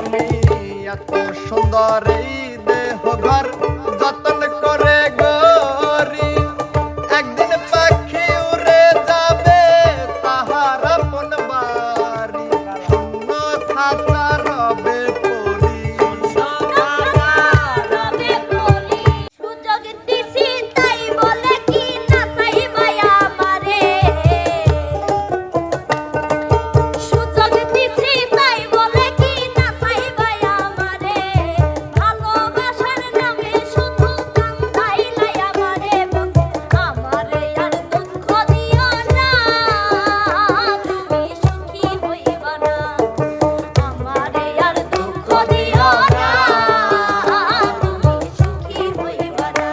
তুমি এত সুন্দর এই দেহ ঘর যতন করে গরি একদিন পাখি উড়ে যাবে তাহার আপন বাড়ি শূন্য খাঁচা রবে পরি সুযোগ দিছি তাই বলে কি না চাইবাই আমারে সুযোগ দিছি তাই বলে কি না চাইবাই আমারে ভালোবাসার নামে শুধু কান্দাইলাই আমারে বন্ধু আমারে আর দুঃখ দিও না তুমি সুখী হইবা না আমারে আর দুঃখ দিও না তুমি সুখী হইবা না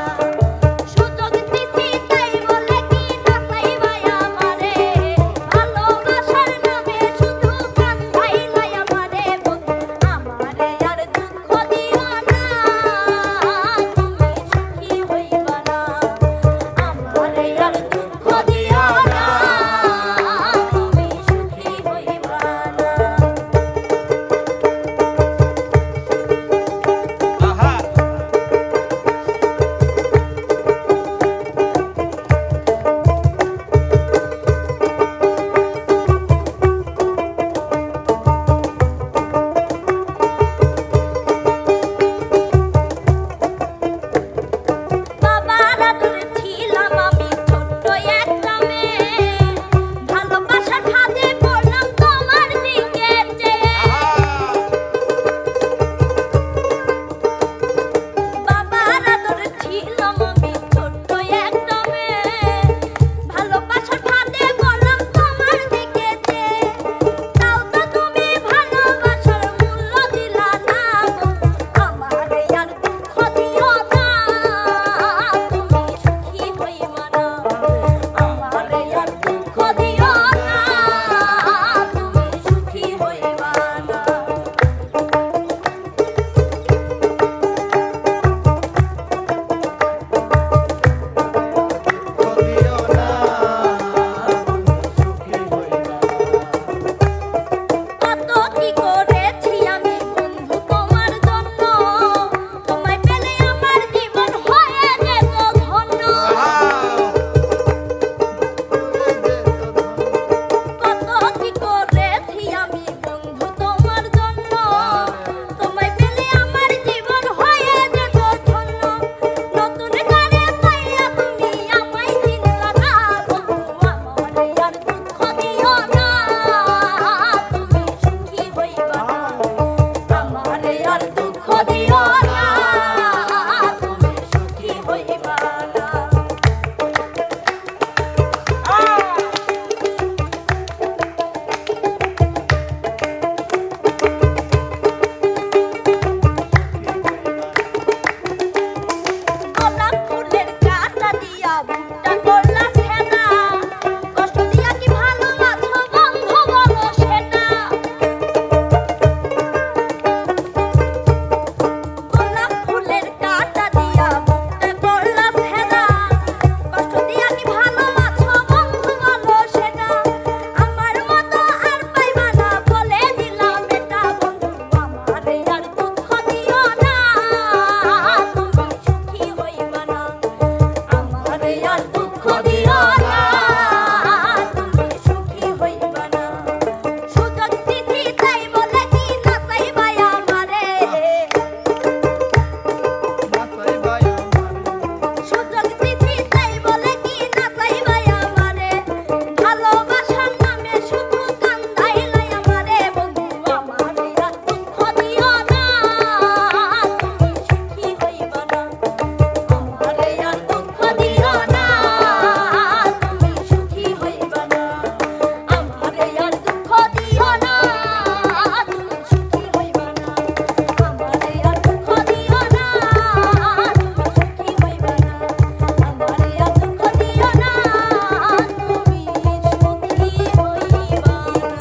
সুযোগ দিছি তাই বলে কি না চাইবাই আমারে ভালোবাসার নামে শুধু কান্দাইলাই আমারে বন্ধু আমারে আর দুঃখ দিও না তুমি সুখী হইবা না আমারে আর দুঃখ দিও না তুমি সুখী হইবা না আহা বাবার আদরে ছিলাম আমি ছোট্ট একটা মেয়ে ভালোবাসার ফাঁদে পড়লাম তোমার দিকে চেয়ে বাবার আদরে ছিলাম আমি ছোট্ট একটা মেয়ে ভালোবাসার ফাঁদে পড়লাম তোমার দিকে চেয়ে তাও তো তুমি ভালোবাসার মূল্য দিলা না আমারে আর দুঃখ দিও না তুমি সুখী হইবা না আমারে আর দুঃখ দিও না তুমি সুখী হইবা না দিও না সুখী হইবা কত কি করেছি আমি বন্ধু তোমার জন্য তোমায় পেলে আমার জীবন হয়ে যেত ধন্য কত কি করেছি আমি বন্ধু তোমার জন্য তোমায় পেলে আমার জীবন হয়ে যেত ধন্য নতুন করে পাইয়া তুমি আমায় চিনলা না বন্ধু আমারে আর দুঃখ দিও না তুমি সুখী হইবা না আমারে আর দুঃখ দিও না তুমি সুখী হইবা না গোলাপ ফুলের কাঁটা দিয়া বুকটা করলা সেনা কষ্ট দিয়া কি ভালো আছো বন্ধু বলো সেটা গোলাপ ফুলের কাঁটা দিয়া বুকটা করলা সেনা কষ্ট দিয়া কি ভালো আছো বন্ধু বলো সেটা আমার মতো আর পাইবা না বলে দিলাম এটা বন্ধু আমারে আর দুঃখ দিও না তুমি সুখী হইবা না আমারে আর দুঃখ দিও না তুমি সুখী হইবা না সুযোগ দিছি তাই বলে কি না চাইবাই আমারে বাসাই বাই আমার সুযোগ দিছি তাই বলে কি না চাইবাই আমারে ভালোবাসার নামে শুধু কান্দাইলাই আমারে বন্ধু আমারে আর দুঃখ দিও না তুমি সুখী হইবা না আমারে আর দুঃখ দিও না তুমি সুখী হইবা না আমারে আর দুঃখ দিও না তুমি সুখী হইবা না আমারে আর দুঃখ দিও না তুমি সুখী হইবা না আমারে আর দুঃখ দিও না তুমি সুখী হইবা না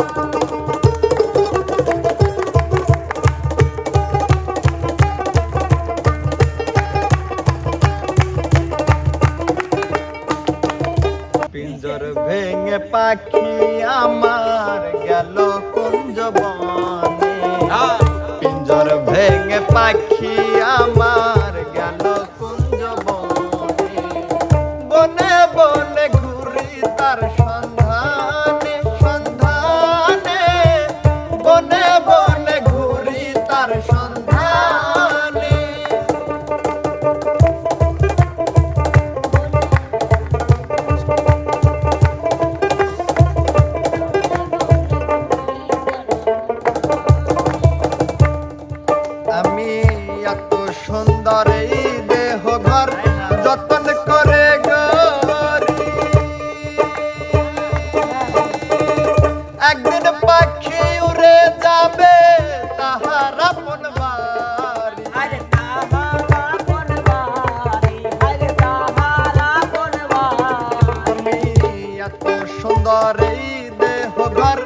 পিঞ্জর ভেঙে পাখি আমার গেল কুঞ্জ বনে ঘর ভেঙে পাখি আমার গেল কুঞ্জ বনে, বনে বনে ঘুরি তার সন্ধানে সন্ধানে, বনে বনে ঘুরি তার সন্ধানে। আমি এত সুন্দর এই দেহ ঘর যতন করে গড়ি, একদিন পাখি উড়ে যাবে তাহার আপন বাড়ি। আরে তাহারা বনবারি, আরে তাহারা বনবারি। আমি এত সুন্দর এই দেহ ঘর